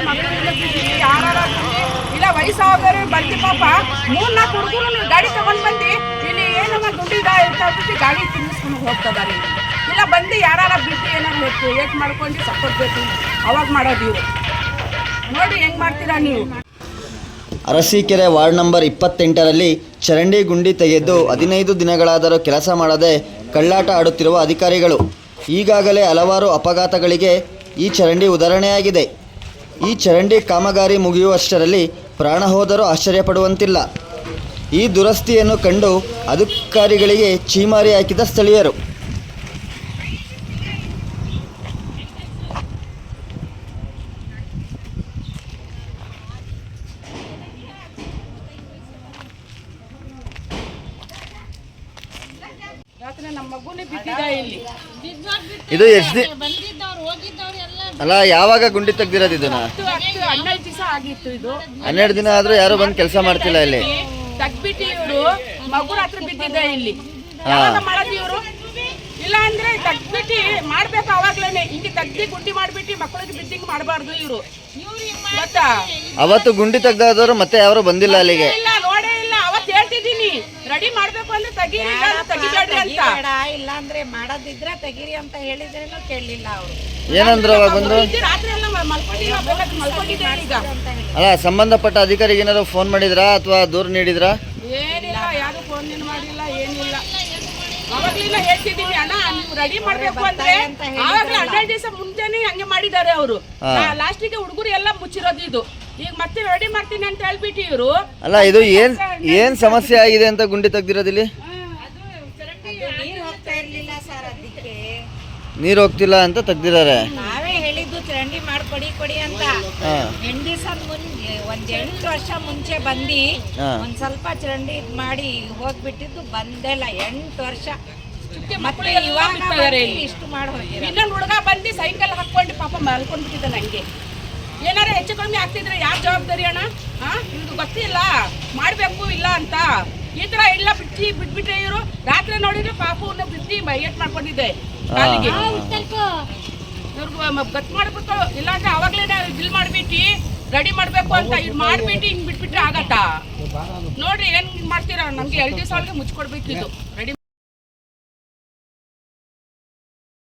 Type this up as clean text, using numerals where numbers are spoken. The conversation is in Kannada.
ಮಕ್ಕಳಿಂದ ಬಿಟ್ಟು ಯಾರು ಇಲ್ಲ ವಯಸ್ಸಾಗೋರು ಬಂದು ಪಾಪ 3-4 ಹುಡುಗರು ಗಾಡಿ ತಗೊಂಡ್ ಬಂದು ಇಲ್ಲಿ ಏನಮ್ಮ ದುಡ್ಡಿದ ಬಿಟ್ಟು ಗಾಡಿ ತಿನ್ನಿಸ್ಕೊಂಡು ಹೋಗ್ತದಾರೆ. ಇಲ್ಲ ಬಂದು ಯಾರ ಬಿಟ್ಟು ಏನಾದ್ರು ಏಟ್ ಮಾಡ್ಕೊಂಡು ಸಪ್ಪಬೇಕು ಅವಾಗ ಮಾಡೋದು ಇವರು. ನೋಡಿ ಹೆಂಗ್ ಮಾಡ್ತೀರಾ ನೀವು. ಅರಸೀಕೆರೆ ವಾರ್ಡ್ ನಂಬರ್ 28ರಲ್ಲಿ ಚರಂಡಿ ಗುಂಡಿ ತೆಗೆದು 15 ದಿನಗಳಾದರೂ ಕೆಲಸ ಮಾಡದೆ ಕಳ್ಳಾಟ ಆಡುತ್ತಿರುವ ಅಧಿಕಾರಿಗಳು. ಈಗಾಗಲೇ ಹಲವಾರು ಅಪಘಾತಗಳಿಗೆ ಈ ಚರಂಡಿ ಉದಾಹರಣೆಯಾಗಿದೆ. ಈ ಚರಂಡಿ ಕಾಮಗಾರಿ ಮುಗಿಯುವಷ್ಟರಲ್ಲಿ ಪ್ರಾಣ ಹೋದರೂ ಆಶ್ಚರ್ಯಪಡುವಂತಿಲ್ಲ. ಈ ದುರಸ್ತಿಯನ್ನು ಕಂಡು ಅಧಿಕಾರಿಗಳಿಗೆ ಛೀಮಾರಿ ಹಾಕಿದ ಸ್ಥಳೀಯರು. ನಮ್ಮ ಮಗುನೇ ಬಿದ್ದಿದೆ ಇಲ್ಲಿ. ಇದು ಎಷ್ಟು ಅಲ್ಲ, ಯಾವಾಗ ಗುಂಡಿ ತೆಗ್ದಿರೋದು ಇದನ್ನ? 12 ದಿವಸ ಆಗಿತ್ತು. ಇದು 12 ದಿನ ಆದ್ರೂ ಯಾರು ಬಂದು ಕೆಲಸ ಮಾಡ್ತಿಲ್ಲ. ಇಲ್ಲಿ ತಗ್ಬಿಟ್ಟು ಇವರು ಮಗು ಹತ್ರ ಬಿದ್ದಿದೆ ಇಲ್ಲಿ. ಯಾವಾಗ ಮಾಡೋದು ಇವರು? ಇಲ್ಲ ಅಂದ್ರೆ ತಗ್ಬಿಟ್ಟು ಮಾಡ್ಬೇಕು ಅವಾಗ್ಲೇನೆ. ಹಿಂಗೆ ತಗ್ದಿ ಗುಂಡಿ ಮಾಡ್ಬಿಟ್ಟು ಮಕ್ಕಳಿಗೆ ಬಿದ್ದಿಂಗ್ ಮಾಡಬಾರ್ದು ಇವರು. ಗೊತ್ತಾ? ಅವತ್ತು ಗುಂಡಿ ತೆಗ್ದಾದವರು ಮತ್ತೆ ಯಾರು ಬಂದಿಲ್ಲ ಅಲ್ಲಿಗೆ. ಇಲ್ಲ ನೋಡೇ ಇಲ್ಲ. ಅವತ್ತು ಹೇಳ್ತಿದ್ದೀನಿ ರೆಡಿ ಮಾಡ್ಬೇಕು ಅಂದ್ರೆ ತೆಗೀರಿ ತೆಗಿಬೇಡ್ರಿ ಅಂತ. ಇಲ್ಲ ಅಂದ್ರೆ ಮಾಡೋದಿದ್ರೆ ತೆಗೀರಿ ಅಂತ ಹೇಳಿದ್ರೇನು ಕೇಳಲಿಲ್ಲ ಅವರು. ಏನಂದ್ರು ಅವಾಗ ಬಂದು? ರಾತ್ರಿ ಎಲ್ಲ ಮಲ್ಕೊಂಡಿದ್ದೆ ಈಗ. ಅಲ್ಲ, ಸಂಬಂಧಪಟ್ಟ ಅಧಿಕಾರಿಗೆ ಏನಾದ್ರು ಫೋನ್ ಮಾಡಿದ್ರಾ ಅಥವಾ ದೂರು ನೀಡಿದ್ರಾ? ಏನಿಲ್ಲ, ಯಾರು ಫೋನ್ ಮಾಡಿಲ್ಲ, ಏನಿಲ್ಲ. ಅವಾಗ್ಲಿಲ್ಲ ಹೇಳ್ತಿದ್ದೀನಿ ಅಣ್ಣ ನೀವು ರೆಡಿ ಮಾಡ್ಬೇಕು ಅಂದ್ರೆ ಆವಾಗಲೇ 12 ದಿವಸ ಮುಂಚೆನೆ ಹಂಗೆ ಮಾಡಿದ್ದಾರೆ ಅವರು. ಲಾಸ್ಟಿಗೆ ಹುಡುಗರು ಎಲ್ಲ ಮುಚ್ಚಿರೋದು ಇದು. ಈಗ ಮತ್ತೆ ರೆಡಿ ಮಾಡ್ತೀನಿ ಅಂತ ಹೇಳ್ಬಿಟ್ಟು ಇವರು. ಅಲ್ಲ, ಇದು ಏನ್ ಸಮಸ್ಯೆ ಆಗಿದೆ ಅಂತ ಗುಂಡಿ ತೆಗ್ದಿರೋದಿಲ್ಲಿ? ನೀರು ಹೋಗ್ತಾ ಇರ್ಲಿಲ್ಲ ಸರ್, ಅದಕ್ಕೆ ನೀರು ಹೋಗ್ತಿಲ್ಲ ಅಂತ ತೆಗ್ದಿದ್ದಾರೆ. ನಾವೇ ಹೇಳಿದ್ದು ಚರಂಡಿ ಮಾಡ್ಕೊಡಿ ಅಂತ. 8 ದಿವಸ ಮುಂಚೆ, 8 ವರ್ಷ ಮುಂಚೆ ಬಂದು ಒಂದ್ ಸ್ವಲ್ಪ ಚರಂಡಿ ಮಾಡಿ ಹೋಗ್ಬಿಟ್ಟಿದ್ದು ಬಂದೆಲ್ಲ 8 ವರ್ಷ. ಮತ್ತೆ ಇವಾಗ ಇಷ್ಟು ಮಾಡಿ ಹೋಗಿರ. ಇನ್ನೊಂದು ಹುಡುಗ ಬಂದು ಸೈಕಲ್ ಹಾಕೊಂಡು ಪಾಪ ಮಲ್ಕೊಂಡ್ಬಿಟ್ಟಿದ್ದ. ನಂಗೆ ಏನಾರ ಹೆಚ್ಚು ಕಡಿಮೆ ಆಗ್ತಿದ್ರೆ ಯಾರು ಜವಾಬ್ದಾರಿ ಅಣ್ಣ? ಇದು ಗೊತ್ತಿಲ್ಲ ಮಾಡ್ಬೇಕು ಇಲ್ಲ ಅಂತ. ಈ ತರ ಎಲ್ಲ ಬಿಟ್ಬಿಟ್ರೆ ಇವರು ರಾತ್ರಿ ನೋಡಿದ್ರೆ ಪಾಪವನ್ನ ಬಿಟ್ಟು ಏಟ್ ಮಾಡ್ಕೊಂಡಿದ್ದೆ ಕಾಲಿಗೆ. ಇವ್ರಿಗೆ ಗತ್ ಮಾಡ್ಬೇಕು. ಇಲ್ಲಾಂದ್ರೆ ಅವಾಗ್ಲೇ ಬಿಲ್ ಮಾಡ್ಬಿಟ್ಟು ರೆಡಿ ಮಾಡ್ಬೇಕು ಅಂತ ಇವ್ರು ಮಾಡ್ಬಿಟ್ಟು ಹಿಂಗ್ ಬಿಟ್ಬಿಟ್ರೆ ಆಗತ್ತಾ? ನೋಡ್ರಿ ಏನ್ ಮಾಡ್ತೀರಾ? ನಮ್ಗೆ 2 ದಿವಸ ಒಳಗೆ ಮುಚ್ಕೊಡ್ಬೇಕು ಇದು ರೆಡಿ.